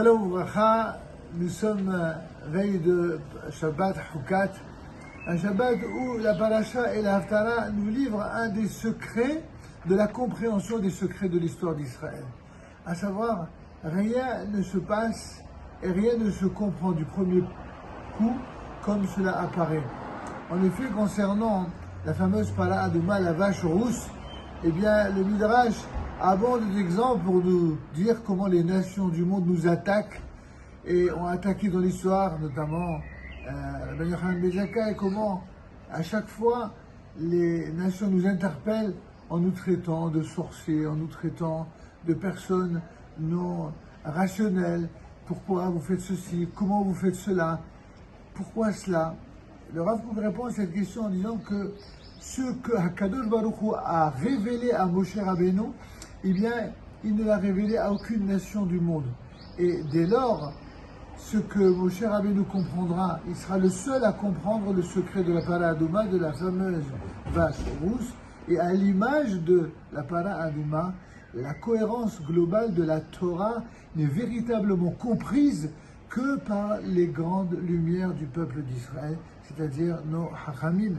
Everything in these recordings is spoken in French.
Hello, Bracha. Nous sommes veille de Shabbat Hukat, un Shabbat où la Parasha et la Haftara nous livrent un des secrets de la compréhension des secrets de l'histoire d'Israël. À savoir, rien ne se passe et rien ne se comprend du premier coup comme cela apparaît. En effet, concernant la fameuse Para Aduma, la vache rousse, eh bien, le Midrash abonde d'exemples pour nous dire comment les nations du monde nous attaquent et ont attaqué dans l'histoire, notamment la Ben Yochanan ben Zakkai, et comment à chaque fois les nations nous interpellent en nous traitant de sorciers, en nous traitant de personnes non rationnelles. Pourquoi vous faites ceci? Comment vous faites cela? Pourquoi cela? Le Rav Kook répond à cette question en disant que ce que Hakadosh Baruch Hu a révélé à Moshe Rabbeinu, eh bien, il ne l'a révélé à aucune nation du monde. Et dès lors, ce que Moshe Rabbeinu comprendra, il sera le seul à comprendre le secret de la Para Aduma, de la fameuse vache rousse, et à l'image de la Para Aduma, la cohérence globale de la Torah n'est véritablement comprise que par les grandes lumières du peuple d'Israël, c'est-à-dire nos Hachamim.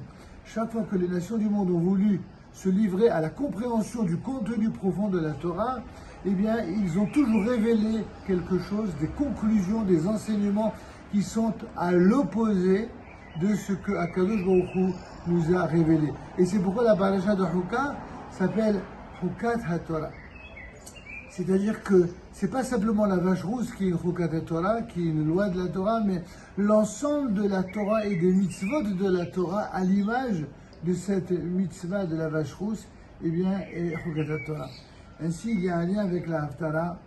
Chaque fois que les nations du monde ont voulu se livrer à la compréhension du contenu profond de la Torah, eh bien, ils ont toujours révélé quelque chose, des conclusions, des enseignements qui sont à l'opposé de ce que Hakadosh Baruch Hu nous a révélé. Et c'est pourquoi la paracha de Hukat s'appelle Hukat HaTorah. C'est-à-dire que c'est pas simplement la vache rousse qui est une Hukat HaTorah, qui est une loi de la Torah, mais l'ensemble de la Torah et des mitzvot de la Torah à l'image de cette mitzvah de la vache rousse, eh bien, est Hukat HaTorah. Ainsi, il y a un lien avec la Haftara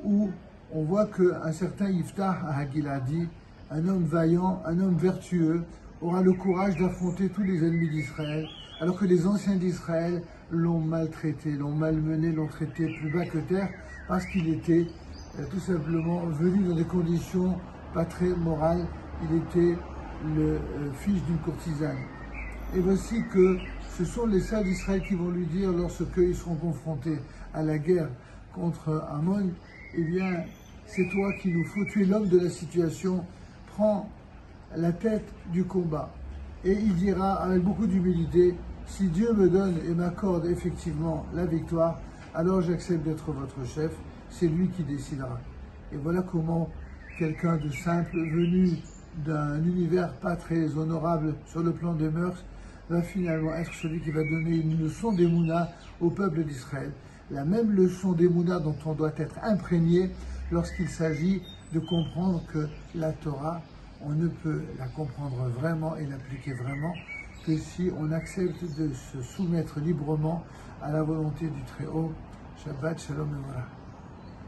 où on voit qu'un certain Yiftach Hagiladi, un homme vaillant, un homme vertueux, aura le courage d'affronter tous les ennemis d'Israël, alors que les anciens d'Israël l'ont maltraité, l'ont malmené, l'ont traité plus bas que terre, parce qu'il était tout simplement venu dans des conditions pas très morales. Il était le fils d'une courtisane. Et voici que ce sont les sages d'Israël qui vont lui dire, lorsqu'ils seront confrontés à la guerre contre Ammon, eh bien, c'est toi qu'il nous faut, tu es l'homme de la situation, prends la tête du combat. Et il dira avec beaucoup d'humilité, si Dieu me donne et m'accorde effectivement la victoire, alors j'accepte d'être votre chef, c'est lui qui décidera. Et voilà comment quelqu'un de simple, venu d'un univers pas très honorable sur le plan des mœurs, va finalement être celui qui va donner une leçon d'Emouna au peuple d'Israël. La même leçon d'Emouna dont on doit être imprégné lorsqu'il s'agit de comprendre que la Torah, on ne peut la comprendre vraiment et l'appliquer vraiment que si on accepte de se soumettre librement à la volonté du Très-Haut. Shabbat Shalom et Voilà.